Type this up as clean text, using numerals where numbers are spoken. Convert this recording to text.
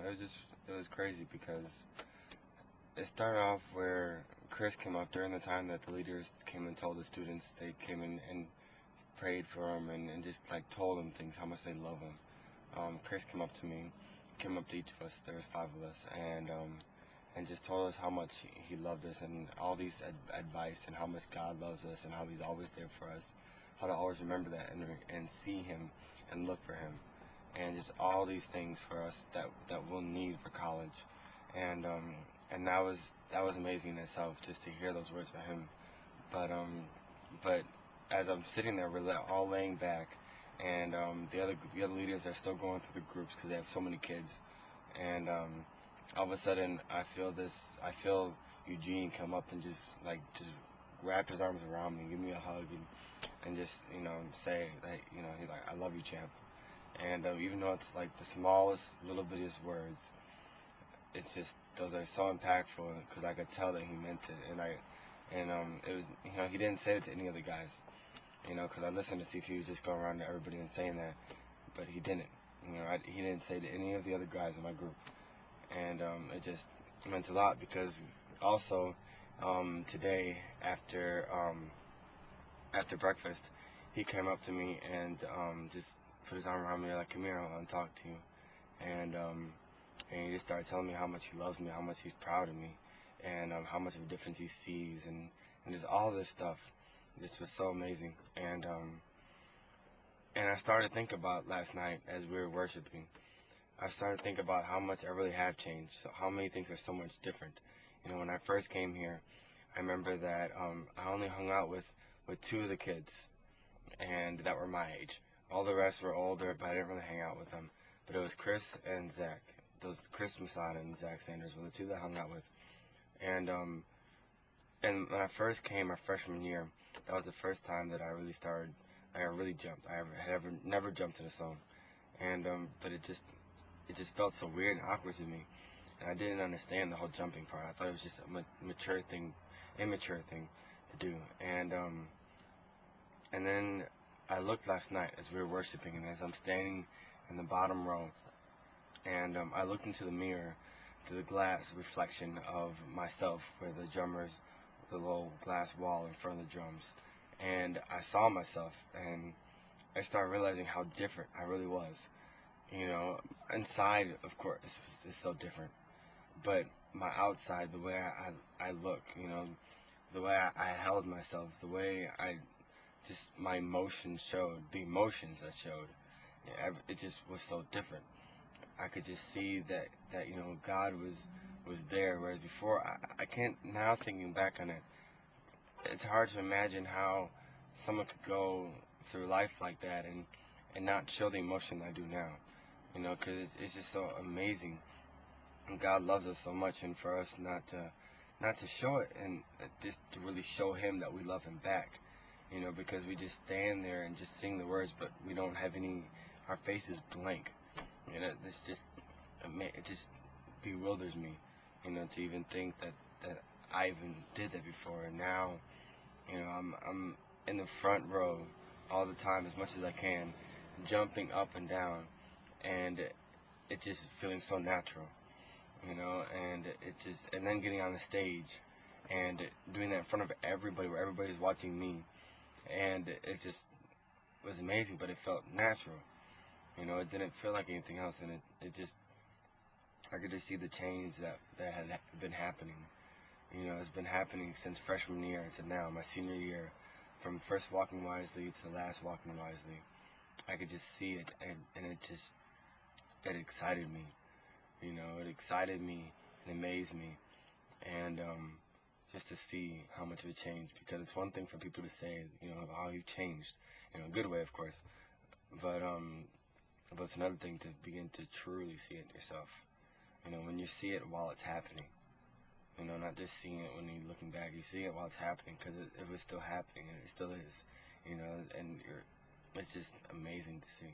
it was crazy because it started off where Chris came up during the time that the leaders came and told the students. They came in and prayed for him and just like told him things, how much they love him. Chris came up to me, came up to each of us. There was five of us, and just told us how much he loved us and all these advice and how much God loves us and how he's always there for us. How to always remember that and see him and look for him and just all these things for us that we'll need for college. And that was amazing in itself just to hear those words from him. But but as I'm sitting there, we're all laying back, and the other leaders are still going through the groups because they have so many kids, and all of a sudden I feel Eugene come up and just wrap his arms around me, give me a hug, and just say that he's like, I love you, champ. And even though it's like the smallest little bittiest words, it's just those are so impactful because I could tell that he meant it, and it was he didn't say it to any of the guys, because I listened to see if he was just going around to everybody and saying that, but he didn't. He didn't say to any of the other guys in my group, and it just meant a lot because also today after breakfast, he came up to me and just put his arm around me like, come here, I want to talk to you, and he just started telling me how much he loves me, how much he's proud of me, and how much of a difference he sees, and just all this stuff. This was so amazing, and I started to think about last night as we were worshiping. I started to think about how much I really have changed, so how many things are so much different. When I first came here, I remember that I only hung out with two of the kids, and that were my age. All the rest were older, but I didn't really hang out with them. But it was Chris and Zach. Those Chris Masada and Zach Sanders were the two that I hung out with. And when I first came my freshman year, that was the first time that I really started. I really jumped. I had never jumped in a song, and but it just felt so weird and awkward to me, and I didn't understand the whole jumping part. I thought it was just a immature thing to do, and then I looked last night as we were worshiping, and as I'm standing in the bottom row, and I looked into the mirror, to the glass reflection of myself, where the drummers, the little glass wall in front of the drums, and I saw myself, and I started realizing how different I really was. Inside, of course, is so different, but my outside, the way I look, the way I held myself, the way my emotions showed, the emotions that showed, it just was so different. I could just see that God was there, whereas before I can't. Now thinking back on it, it's hard to imagine how someone could go through life like that and not show the emotion I do now, because it's just so amazing. And God loves us so much, and for us not to show it, and just to really show Him that we love Him back, because we just stand there and just sing the words, but we don't have our face is blank. It just bewilders me, to even think that I even did that before. And now, I'm in the front row all the time as much as I can, jumping up and down, and it just feeling so natural, and then getting on the stage and doing that in front of everybody where everybody's watching me, and it just was amazing, but it felt natural. It didn't feel like anything else, and it just, I could just see the change that had been happening. It's been happening since freshman year to now, my senior year, from first walking wisely to last walking wisely. I could just see it, and it excited me. It excited me and amazed me, and just to see how much of it changed, because it's one thing for people to say, how you've changed, a good way, of course, but it's another thing to begin to truly see it yourself. When you see it while it's happening, not just seeing it when you're looking back. You see it while it's happening, because it was still happening, and it still is, and it's just amazing to see.